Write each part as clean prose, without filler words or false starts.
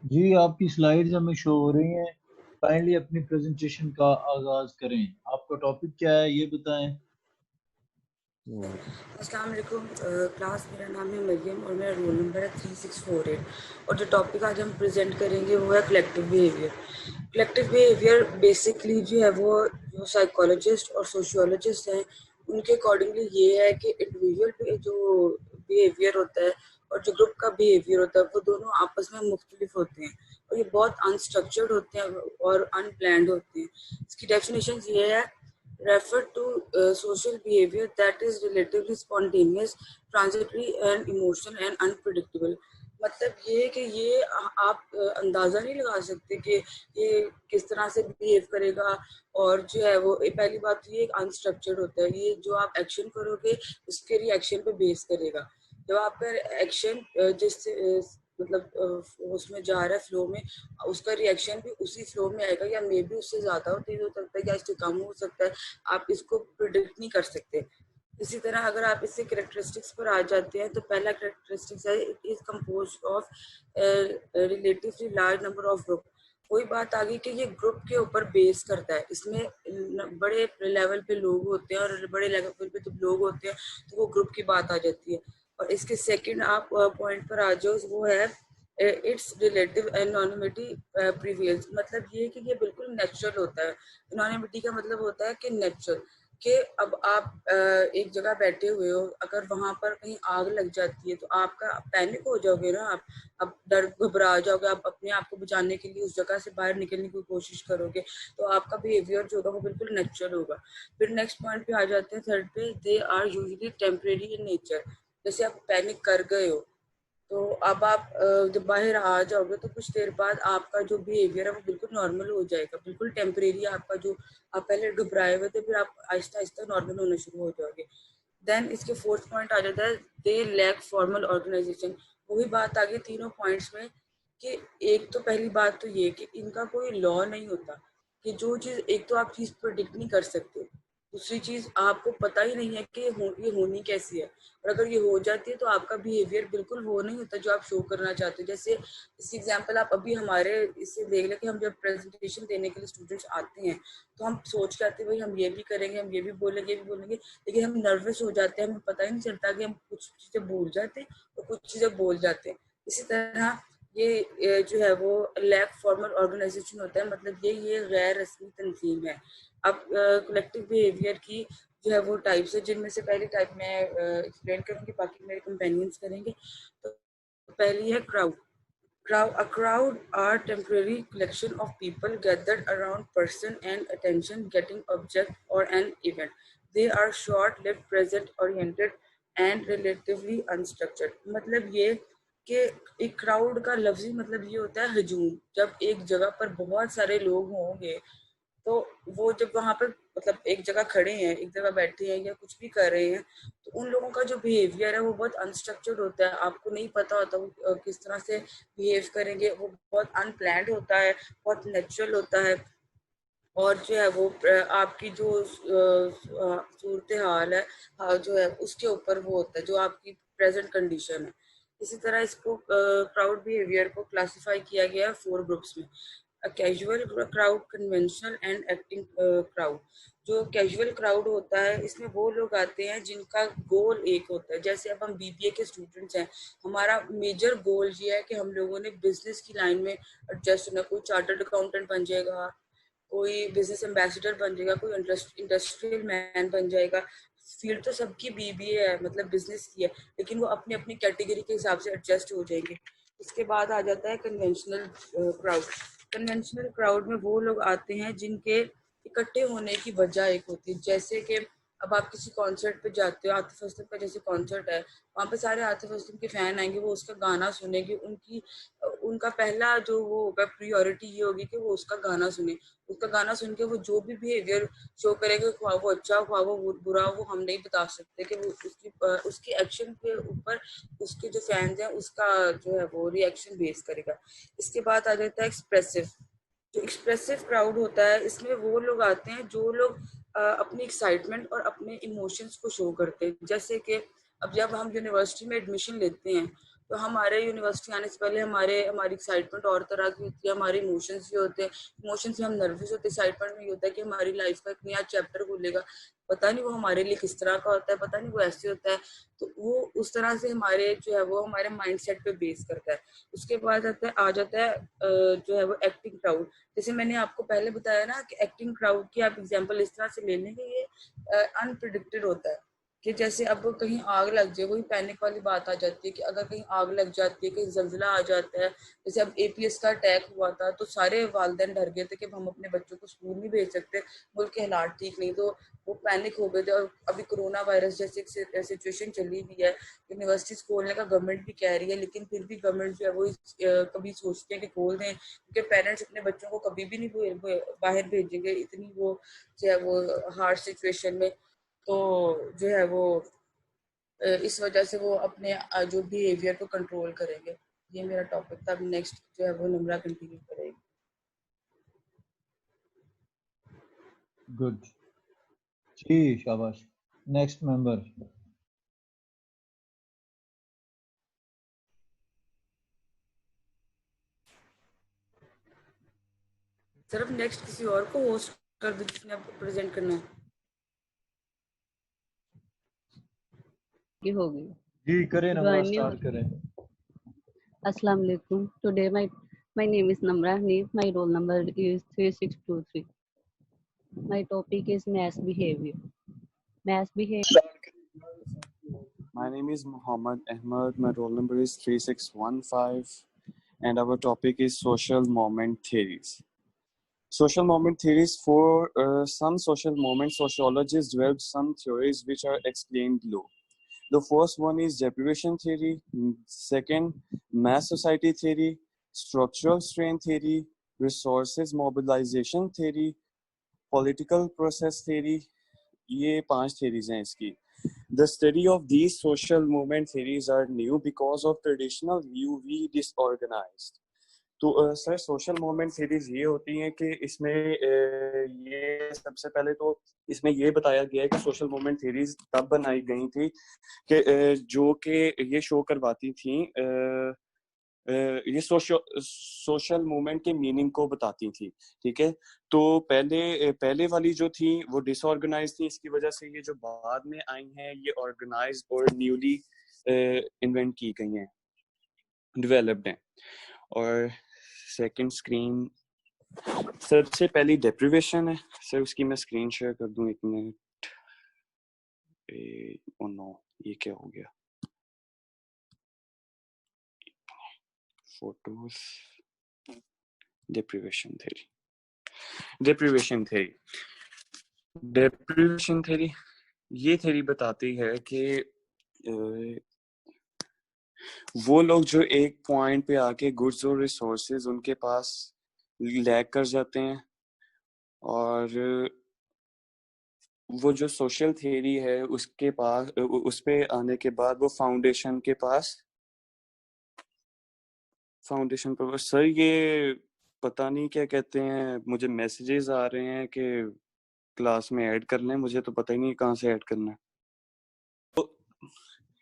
जी, आपकी स्लाइड्स हमें शो हो रही हैं। काइंडली अपनी प्रेजेंटेशन का आगाज करें। आपका टॉपिक क्या है ये बताएं। अस्सलाम वालेकुम क्लास। मेरा नाम है मरियम और मेरा रोल नंबर है 3648। और जो टॉपिक आज हम प्रेजेंट करेंगे वो है collective behaviour. Collective behaviour basically जो है वो जो साइकोलॉजिस्ट और सोशियोलॉजिस्ट हैं उनके अकॉर्डिंगली ये है कि इंडिविजुअल जो बिहेवियर होता है और जो ग्रुप का बिहेवियर होता है वो दोनों आपस में मुख्तलिफ होते हैं और ये बहुत अनस्ट्रक्चर्ड होते हैं और अनप्लैंड होते हैं। इसकी डेफिनेशन ये है: refer to social behavior that is relatively spontaneous, transitory and emotional and unpredictable। मतलब ये है कि ये आप अंदाजा नहीं लगा सकते कि ये किस तरह से बिहेव करेगा। और जो है वो पहली बात तो ये एक अनस्ट्रक्चर्ड होता है। ये जो आप एक्शन करोगे उसके रिएक्शन पे बेस करेगा। जब आपका एक्शन जिस मतलब उसमें जा रहा है फ्लो में, उसका रिएक्शन भी उसी फ्लो में आएगा या मे बी उससे ज्यादा तेज हो सकता है या इससे कम हो सकता है। आप इसको प्रिडिक्ट नहीं कर सकते। इसी तरह अगर आप इससे कैरेक्टरिस्टिक्स पर आ जाते हैं तो पहला कैरेक्टरिस्टिक्स है it is compose of relatively large number of group. कोई बात आ गई कि ये ग्रुप के ऊपर बेस करता है। इसमें बड़े लेवल पे लोग होते हैं और बड़े लेवल पे जब लोग होते हैं तो वो ग्रुप की बात आ जाती है। और इसके सेकंड आप पॉइंट पर आ जाओ, वो है इट्स रिलेटिव एनोनिमिटी प्रीवेल्स। मतलब ये कि ये बिल्कुल नेचुरल होता है। एनोनिमिटी का मतलब होता है कि नेचुरल, कि अब आप एक जगह बैठे हुए हो, अगर वहां पर कहीं आग लग जाती है तो आपका पैनिक हो जाओगे ना आप डर घबरा जाओगे। आप अपने आप को बचाने के लिए उस जगह से बाहर निकलने की कोशिश करोगे। तो आपका बिहेवियर जो होगा वो बिल्कुल नेचुरल होगा। फिर नेक्स्ट पॉइंट पे आ जाते हैं, थर्ड पे, they are usually temporary in nature. जैसे आप पैनिक कर गए हो तो अब आप जब बाहर आ जाओगे तो कुछ देर बाद आपका जो बिहेवियर है वो बिल्कुल नॉर्मल हो जाएगा, बिल्कुल टेम्परेरी। आपका जो आप पहले घबराए हुए थे फिर आप आहिस्ता आहिस्ता नॉर्मल होना शुरू हो जाओगे। देन इसके फोर्थ पॉइंट आ जाता है दे लैक फॉर्मल ऑर्गेनाइजेशन। वही बात आ गई तीनों पॉइंट्स में कि एक तो पहली बात तो ये कि इनका कोई लॉ नहीं होता। कि जो चीज, एक तो आप चीज प्रोडिक्ट नहीं कर सकते, दूसरी चीज आपको पता ही नहीं है कि ये होनी कैसी है। और अगर ये हो जाती है तो आपका बिहेवियर बिल्कुल वो नहीं होता जो आप शो करना चाहते हो। जैसे इस एग्जांपल आप अभी हमारे इससे देख लें कि हम जब प्रेजेंटेशन देने के लिए स्टूडेंट्स आते हैं तो हम सोच के आते हैं भाई हम ये भी करेंगे, हम ये भी बोलेंगे, लेकिन हम नर्वस हो जाते हैं। हमें पता ही नहीं चलता कि हम कुछ चीजें भूल जाते हैं और कुछ चीजें बोल जाते हैं। इसी तरह ये जो है वो लैक फॉर्मल ऑर्गेनाइजेशन होता है। मतलब ये गैर रस्मी तंजीम है। अब कलेक्टिव बिहेवियर की जो है वो टाइप्स है, जिनमें से पहली टाइप मैं एक्सप्लेन करूंगी, बाकी मेरे कंपेनियंस करेंगे। तो पहली है crowd. A crowd are temporary collection of people gathered around person and attention getting object or an event. They are short-lived, present-oriented and relatively unstructured। मतलब ये कि एक क्राउड का लफ्जी मतलब ये होता है हजूम। जब एक जगह पर बहुत सारे लोग होंगे तो वो जब वहां पर मतलब एक जगह खड़े हैं, एक जगह बैठे हैं या कुछ भी कर रहे हैं, तो उन लोगों का जो बिहेवियर है वो बहुत अनस्ट्रक्चर्ड होता है। आपको नहीं पता होता वो किस तरह से बिहेव करेंगे। वो बहुत अनप्लैंड होता है, बहुत नेचुरल होता है। और जो है वो आपकी जो सूरत हाल है, जो है उसके ऊपर वो होता है जो आपकी प्रेजेंट कंडीशन है। इसी तरह इसको क्राउड बिहेवियर को क्लासिफाई किया गया है 4 ग्रुप्स में: casual crowd, conventional and acting crowd. जो कैजुअल क्राउड होता है इसमें वो लोग आते हैं जिनका गोल एक होता है। जैसे अब हम बीबीए के स्टूडेंट्स हैं, हमारा मेजर गोल ये है कि हम लोगों ने बिजनेस की लाइन में एडजस्ट होना। कोई चार्टर्ड अकाउंटेंट बन जाएगा, कोई बिजनेस एम्बेसडर बन जाएगा, कोई इंडस्ट्रियल मैन बन जाएगा। फील्ड तो सबकी बीबीए है, मतलब बिजनेस की है, लेकिन वो अपनी अपनी कैटेगरी के हिसाब से एडजस्ट हो जाएंगे। इसके बाद आ जाता है कन्वेंशनल क्राउड। कन्वेंशनल क्राउड में वो लोग आते हैं जिनके इकट्ठे होने की वजह एक होती है। जैसे कि अब आप किसी कॉन्सर्ट पे जाते हो, आतिफ असलम का जैसे कॉन्सर्ट है, वहाँ पे सारे आतिफ असलम के फैन आएंगे, वो उसका गाना सुनेंगे। उनका पहला जो वो होगा प्रायोरिटी ये होगी कि वो उसका गाना सुने। उसका गाना सुन के वो जो भी बिहेवियर शो करेगा, ख्वाह वो अच्छा ख्वाह वो बुरा, वो हम नहीं बता सकते कि वो उसकी एक्शन के ऊपर उसके जो फैंस हैं उसका जो है वो रिएक्शन बेस करेगा। इसके बाद आ जाता है एक्सप्रेसिव। जो एक्सप्रेसिव क्राउड होता है इसमें वो लोग आते हैं जो लोग अपनी एक्साइटमेंट और अपने इमोशंस को शो करते हैं। जैसे कि अब जब हम यूनिवर्सिटी में एडमिशन लेते हैं तो हमारे यूनिवर्सिटी आने से पहले हमारी एक्साइटमेंट और तरह की होती है, हमारे इमोशंस भी होते हैं, इमोशंस से हम नर्वस होते हैं, एक्साइटमेंट में ये होता है कि हमारी लाइफ का एक नया चैप्टर खुलेगा, पता नहीं वो हमारे लिए किस तरह का होता है, पता नहीं वो ऐसे होता है। तो वो उस तरह से हमारे जो है वो हमारे माइंडसेट पे बेस करता है। उसके बाद आ जाता है जो है वो एक्टिंग क्राउड। जैसे मैंने आपको पहले बताया ना कि एक्टिंग क्राउड की आप एग्जांपल इस तरह से ले लें कि ये अनप्रिडिक्टेड होता है, कि जैसे अब कहीं आग लग जाए, वही पैनिक वाली बात आ जाती है कि अगर कहीं आग लग जाती है, कहीं जल्जला आ जाता है। जैसे अब एपीएस का अटैक हुआ था तो सारे वालिदैन डर गए थे कि हम अपने बच्चों को स्कूल नहीं भेज सकते, मुल्क के हालात ठीक नहीं, तो वो पैनिक हो गए थे। और अभी कोरोना वायरस जैसे सिचुएशन चली हुई है, यूनिवर्सिटीज खोलने का गवर्नमेंट भी कह रही है, लेकिन फिर भी गवर्नमेंट जो है वो कभी सोचते हैं कि खोल दें, क्योंकि पेरेंट्स अपने बच्चों को कभी भी नहीं बाहर भेजेंगे इतनी वो जो है वो हार्ड सिचुएशन में। तो जो है वो इस वजह से वो अपने जो बिहेवियर को कंट्रोल करेंगे। ये मेरा टॉपिक था। नेक्स्ट जो है वो नम्रा कंटिन्यू करेगी। गुड जी, शाबाश। Next member. सिर्फ नेक्स्ट किसी और को होस्ट कर दो जिसने आपको प्रेजेंट करना है। ये हो गई जी करें, नम्रा ज्वाइन नहीं हो स्टार्ट करें। अस्सलाम वालेकुम। Today my name is Namra Hanif. My roll number is 3623. My topic is mass behavior. Mass behavior. My name is Muhammad Ahmed. My roll number is 3615, and our topic is social moment theories. Social moment theories. For some social moments, sociologists developed some theories which are explained below. The first one is deprivation theory, second, mass society theory, structural strain theory, resources mobilization theory, political process theory. ये 5 theories हैं इसकी. The study of these social movement theories are new because of traditional view we disorganized. तो sir social movement series ये होती हैं कि इसमें ये सबसे पहले तो इसमें ये बताया गया है कि सोशल मूवमेंट थीरीज तब बनाई गई थी कि जो कि ये शो करवाती थी ये सोशल मूवमेंट के मीनिंग को बताती थी, ठीक है। तो पहले वाली जो थी वो डिसऑर्गेनाइज थी, इसकी वजह से ये जो बाद में आई हैं ये ऑर्गेनाइज और न्यूली इन्वेंट की गई हैं, डेवलप्ड हैं। और सेकंड स्क्रीन सबसे पहली डेप्रिवेशन है सर, उसकी मैं स्क्रीन शेयर कर दूं, 1 मिनट। ओ नो, ये क्या हो गया? फोटोज, डेप्रिवेशन थ्योरी ये थ्योरी बताती है कि वो लोग जो एक पॉइंट पे आके गुड्स और रिसोर्सेज उनके पास लैग कर जाते हैं, और वो जो सोशल थ्योरी है उसके पास उस पे आने के बाद वो फाउंडेशन पर सर ये पता नहीं क्या कहते हैं, मुझे मैसेजेस आ रहे हैं कि क्लास में ऐड कर लें, मुझे तो पता ही नहीं कहाँ से ऐड करना है।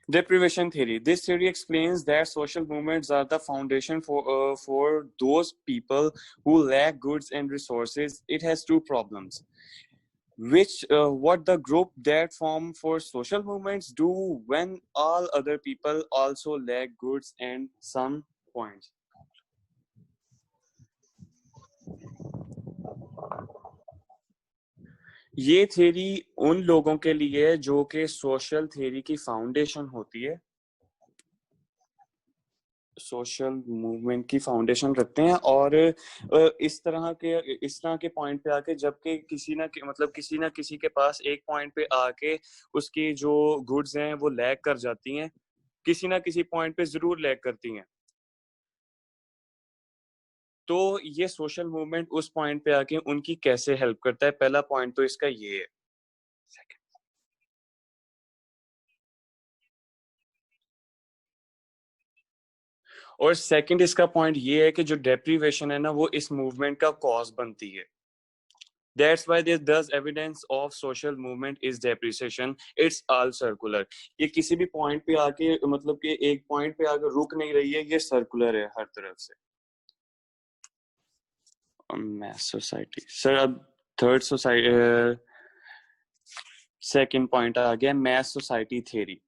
Deprivation theory. This theory explains that social movements are the foundation for those people who lack goods and resources. It has 2 problems. What the group that form for social movements do when all other people also lack goods and some points. ये theory उन लोगों के लिए है जो कि social theory की foundation होती है, सोशल मूवमेंट की फाउंडेशन रखते हैं, और इस तरह के पॉइंट पे आके जबकि किसी ना किसी के पास एक पॉइंट पे आके उसकी जो गुड्स हैं वो लैग कर जाती हैं, किसी ना किसी पॉइंट पे जरूर लैग करती हैं, तो ये सोशल मूवमेंट उस पॉइंट पे आके उनकी कैसे हेल्प करता है, पहला पॉइंट तो इसका ये है। और सेकंड इसका पॉइंट ये है कि जो डेप्रीवेशन है ना वो इस मूवमेंट का कॉज बनती है। That's why this thus evidence of social movement is depreciation. It's all circular. ये किसी भी पॉइंट पे आके मतलब कि एक पॉइंट पे आके रुक नहीं रही है, ये सर्कुलर है हर तरफ से. Mass society. सर अब थर्ड सोसाइटी second point आ गया, mass society theory.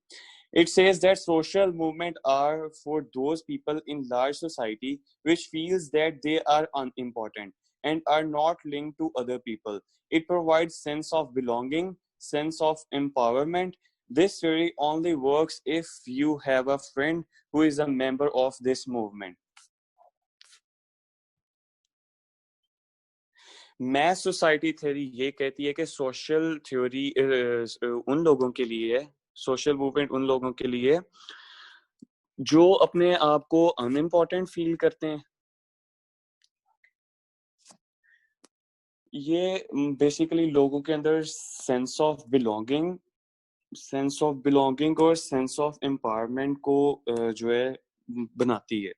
It says that social movement are for those people in large society which feels that they are unimportant and are not linked to other people. It provides sense of belonging, sense of empowerment. This theory only works if you have a friend who is a member of this movement. Mass society theory ये कहती है कि social theory उन लोगों के लिए है, social movement उन लोगों के लिए जो अपने आप को अनइम्पोर्टेंट फील करते हैं. ये बेसिकली लोगों के अंदर सेंस ऑफ बिलोंगिंग और सेंस ऑफ एम्पावरमेंट को जो है बनाती है.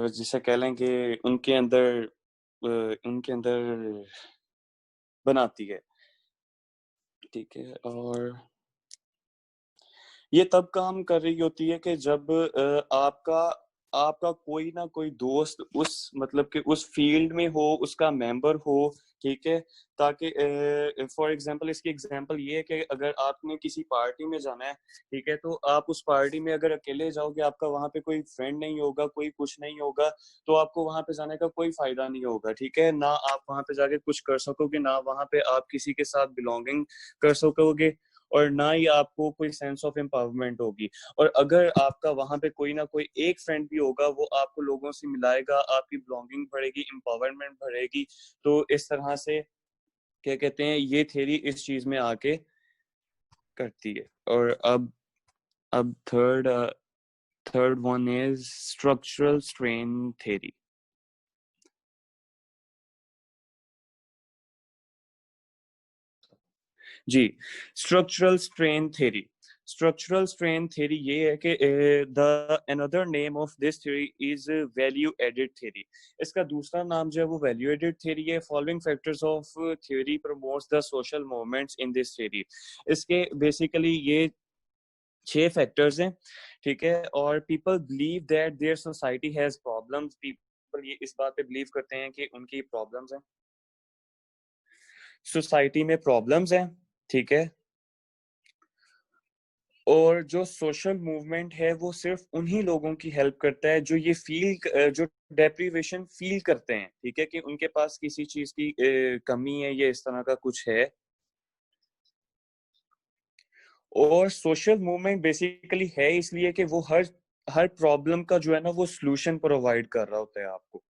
जिसे कह लें कि उनके अंदर बनाती है. ठीक है. और ये तब काम कर रही होती है कि जब आपका कोई ना कोई दोस्त उस मतलब कि उस फील्ड में हो, उसका मेंबर हो. ठीक है. ताकि फॉर एग्जांपल इसकी एग्जांपल ये है कि अगर आपने किसी पार्टी में जाना है, ठीक है, तो आप उस पार्टी में अगर अकेले जाओगे, आपका वहां पे कोई फ्रेंड नहीं होगा, कोई कुछ नहीं होगा, तो आपको वहां पे जाने का कोई फायदा नहीं होगा. ठीक है. ना आप वहां पे जाके कुछ कर सकोगे, ना वहां पे आप किसी के साथ बिलोंगिंग कर सकोगे, और ना ही आपको कोई सेंस ऑफ एम्पावरमेंट होगी. और अगर आपका वहां पे कोई ना कोई एक फ्रेंड भी होगा, वो आपको लोगों से मिलाएगा, आपकी बिलोंगिंग बढ़ेगी, एम्पावरमेंट बढ़ेगी. तो इस तरह से क्या कहते हैं, ये थ्योरी इस चीज में आके करती है. और अब third one is structural strain theory. जी, स्ट्रक्चरल स्ट्रेन थ्योरी ये है कि the another name of this theory is value added theory. इसका दूसरा नाम जो है वो वैल्यू एडेड थ्योरी है. Following factors of theory promotes the social movements in this theory. इसके बेसिकली ये 6 फैक्टर्स हैं. ठीक है. और people believe that their society has problems. People ये इस बात पे बिलीव करते हैं कि उनकी प्रॉब्लम्स हैं, सोसाइटी में प्रॉब्लम्स हैं. ठीक है. और जो सोशल मूवमेंट है वो सिर्फ उन्हीं लोगों की हेल्प करता है जो ये जो डेप्रीवेशन फील करते हैं. ठीक है. कि उनके पास किसी चीज की कमी है, ये इस तरह का कुछ है. और सोशल मूवमेंट बेसिकली है इसलिए कि वो हर प्रॉब्लम का जो है ना वो सॉल्यूशन प्रोवाइड कर रहा होता है आपको.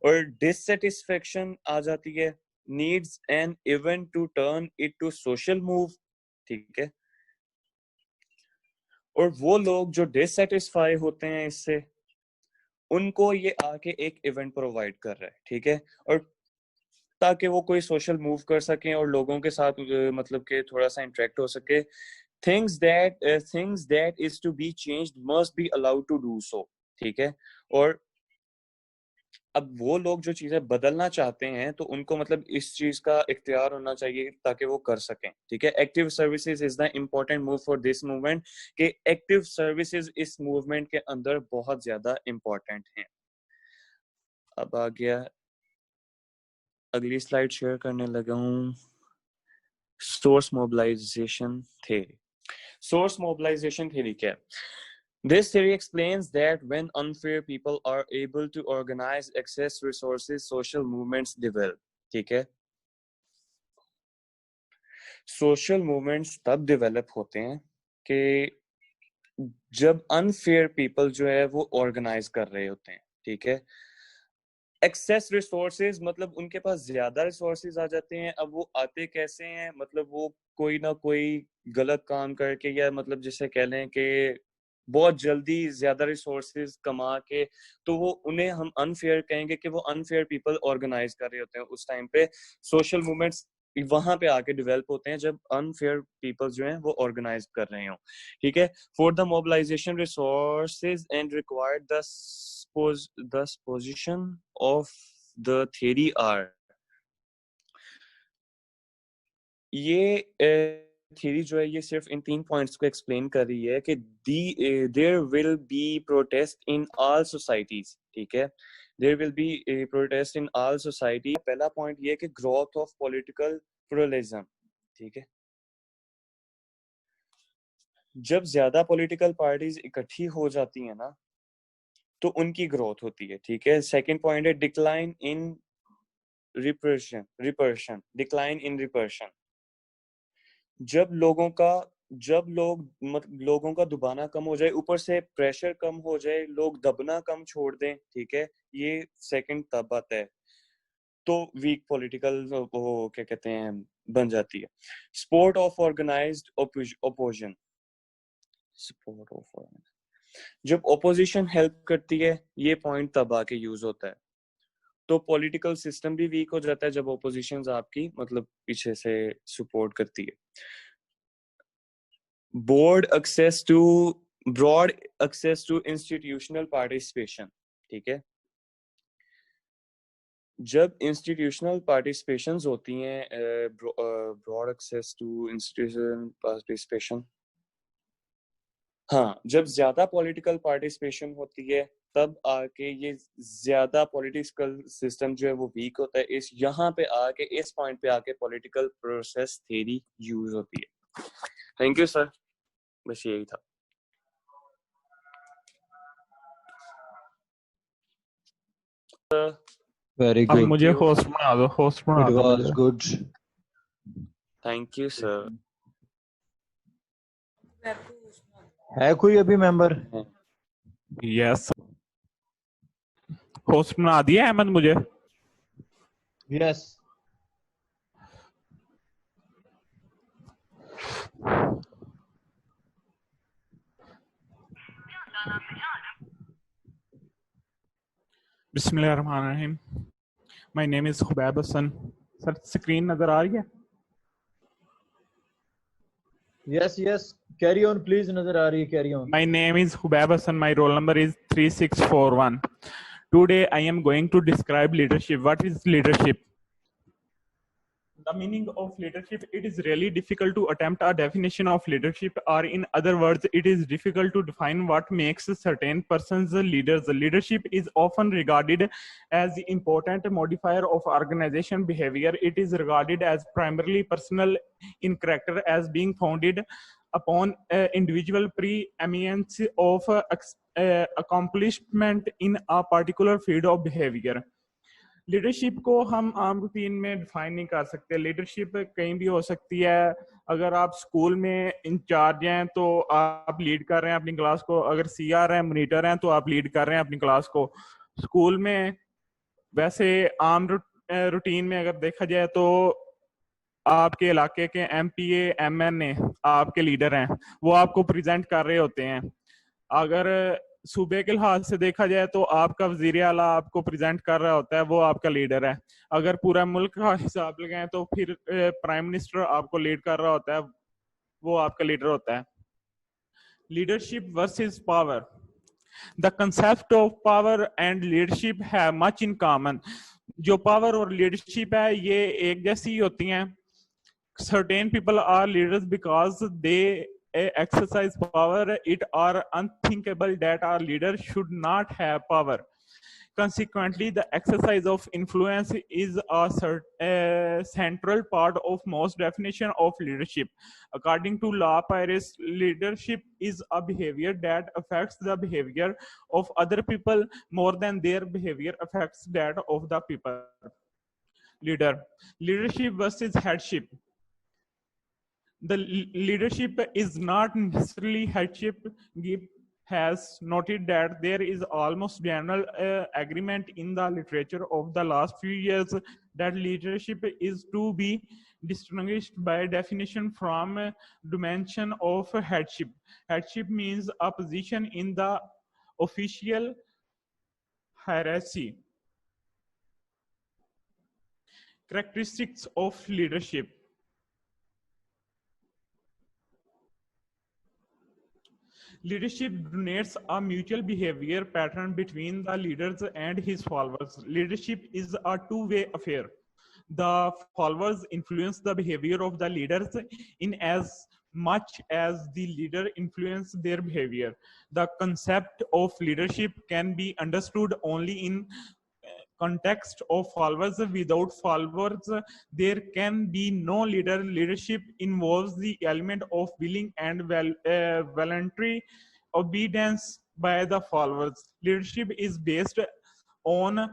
और डिससेटिस्फेक्शन आ जाती है, needs an event to turn it to social move. ठीक है. और वो लोग जो डिससेटिस्फाई होते हैं इससे, उनको ये आके एक इवेंट प्रोवाइड कर रहा है. ठीक है. और ताकि वो कोई सोशल मूव कर सकें और लोगों के साथ मतलब कि थोड़ा सा इंटरेक्ट हो सके. things that is to be changed must be allowed to do so. ठीक है. और अब वो लोग जो चीजें बदलना चाहते हैं तो उनको मतलब इस चीज का इख्तियार होना चाहिए ताकि वो कर सकें. ठीक है. Active services is the important move for this movement. कि एक्टिव सर्विसेज इस मूवमेंट के अंदर बहुत ज्यादा इम्पोर्टेंट हैं. अब आ गया अगली स्लाइड शेयर करने लगा हूँ. Source mobilisation theory. Source mobilisation theory क्या है? This theory explains that when unfair people are able to organize access resources, social movements develop. ठीक है. Social movements तब develop होते हैं कि जब unfair people जो है वो organize कर रहे होते हैं. ठीक है. एक्सेस रिसोर्सेज मतलब उनके पास ज्यादा रिसोर्सेज आ जाते हैं. अब वो आते कैसे हैं? मतलब वो कोई ना कोई गलत काम करके, या मतलब जिसे कह लें कि बहुत जल्दी ज्यादा रिसोर्सेज कमा के, तो वो उन्हें हम अनफेयर कहेंगे कि वो अनफेयर पीपल ऑर्गेनाइज कर रहे होते हैं. उस टाइम पे सोशल मूवमेंट्स वहां पे आके डेवलप होते हैं जब अनफेयर पीपल जो हैं वो ऑर्गेनाइज कर रहे हो. ठीक है. For the mobilisation resources and required the position of the theory are. ये थ्योरी जो है ये सिर्फ इन 3 पॉइंट्स को एक्सप्लेन कर रही है कि there will be protest in all societies, ठीक है, there will be protest in all society. पहला पॉइंट ये है कि ग्रोथ ऑफ पॉलिटिकल प्लुरलिज्म, ठीक है, जब ज्यादा पॉलिटिकल पार्टीज इकट्ठी हो जाती हैं ना तो उनकी ग्रोथ होती है, ठीक है। सेकंड पॉइंट है डिक्लाइन इन रिपर्शन, डिक्लाइन इन रिपर्शन, जब लोगों का दबाना कम हो जाए, ऊपर से प्रेशर कम हो जाए, लोग दबना कम छोड़ दें, ठीक है, ये सेकंड तब आता है तो वीक पॉलिटिकल वो क्या कहते हैं बन जाती है। Support of organised opposition, support of, जब ओपोजिशन हेल्प करती है ये पॉइंट तब आके यूज होता है। तो पॉलिटिकल सिस्टम भी वीक हो जाता है जब ओपोजिशन आपकी मतलब पीछे से सपोर्ट करती है। Broad access to institutional participation, ठीक है, जब इंस्टीट्यूशनल पार्टिसिपेशंस होती हैं, broad access to institutional participation, हाँ, जब ज्यादा पॉलिटिकल पार्टिसिपेशन होती है तब आके ये ज्यादा पॉलिटिकल सिस्टम जो है वो वीक होता है। इस यहाँ पे आके इस पॉइंट पे आके पॉलिटिकल प्रोसेस थ्योरी यूज होती है। थैंक यू सर, बस यही था। वेरी अब गुड, मुझे होस्ट बना दो, होस्ट बना इट दो वाज मुझे। Good, thank you sir. है कोई अभी मेंबर? यस, होस्ट बना दिया अहमद मुझे। यस, बिस्मिल्लाहिर्रहमानिर्रहीम। My name is Hubaib Hasan. Sir screen नजर आ रही है? Yes yes, carry on please, नजर आ रही है, carry on. My name is Hubaib Hassan. My roll number is 3641. Today I am going to describe leadership. What is leadership? The meaning of leadership, it is really difficult to attempt a definition of leadership, or in other words, it is difficult to define what makes certain persons leaders. Leadership is often regarded as the important modifier of organization behavior. It is regarded as primarily personal in character, as being founded upon individual preeminence of accomplishment in a particular field of behavior. Leadership को हम आम routine में define नहीं कर सकते। Leadership कहीं भी हो सकती है। अगर आप स्कूल में इंचार्ज हैं तो आप लीड कर रहे हैं अपनी क्लास को, अगर सीआर हैं, मॉनिटर हैं, तो आप लीड कर रहे हैं अपनी क्लास को। स्कूल में वैसे आम रूटीन में अगर देखा जाए तो आपके इलाके के एमपीए एमएनए आपके लीडर हैं, वो आपको प्रेजेंट कर रहे होते हैं। अगर सूबे के लिहाज से देखा जाए तो आपका वजीर आला आपको प्रेजेंट कर रहा होता है, वो आपका लीडर है। अगर पूरा मुल्क का हिसाब लगाएं तो फिर प्राइम मिनिस्टर आपको लीड कर रहा होता है, वो आपका लीडर होता है। Leadership versus power. The concept of power and leadership है मच इन कॉमन। जो पावर और लीडरशिप है ये एक जैसी होती हैं। Certain people are leaders because they exercise power. It are unthinkable that our leaders should not have power. Consequently, the exercise of influence is a central part of most definition of leadership. According to law, Paris, leadership is a behavior that affects the behavior of other people more than their behavior affects that of the people. Leadership versus headship. The leadership is not necessarily headship. Gibb has noted that there is almost general agreement in the literature of the last few years that leadership is to be distinguished by definition from dimension of headship. Headship means a position in the official hierarchy. Characteristics of leadership. Leadership denotes a mutual behavior pattern between the leaders and his followers. Leadership is a two-way affair. the followers influence the behavior of the leaders in as much as the leader influence their behavior. The concept of leadership can be understood only in context of followers. Without followers, there can be no leader. Leadership involves the element of willing and voluntary obedience by the followers. Leadership is based on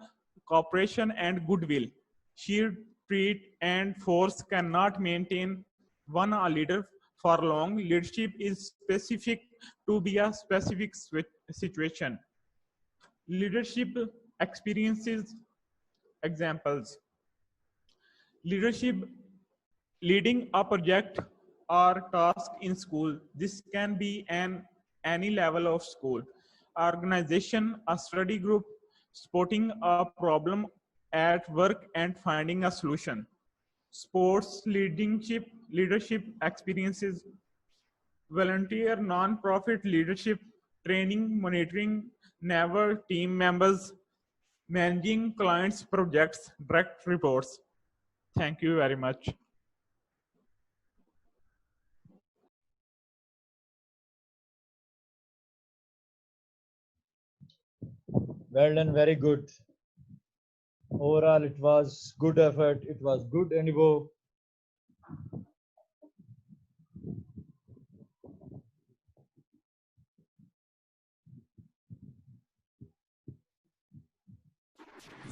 cooperation and goodwill. Sheer threat and force cannot maintain one a leader for long. Leadership is specific to be a specific situation. Leadership experiences examples. Leadership leading a project or task in school. This can be an any level of school. Organization, a study group, spotting a problem at work and finding a solution. Sports leadership experiences. Volunteer non-profit leadership training, monitoring never team members, managing clients' projects, direct reports. Thank you very much. Well done, very good. Overall, it was good effort. It was good anyway.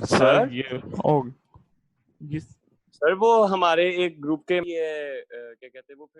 Sir Oh, yes. Sir वो हमारे एक group के ये क्या कहते हैं वो फिर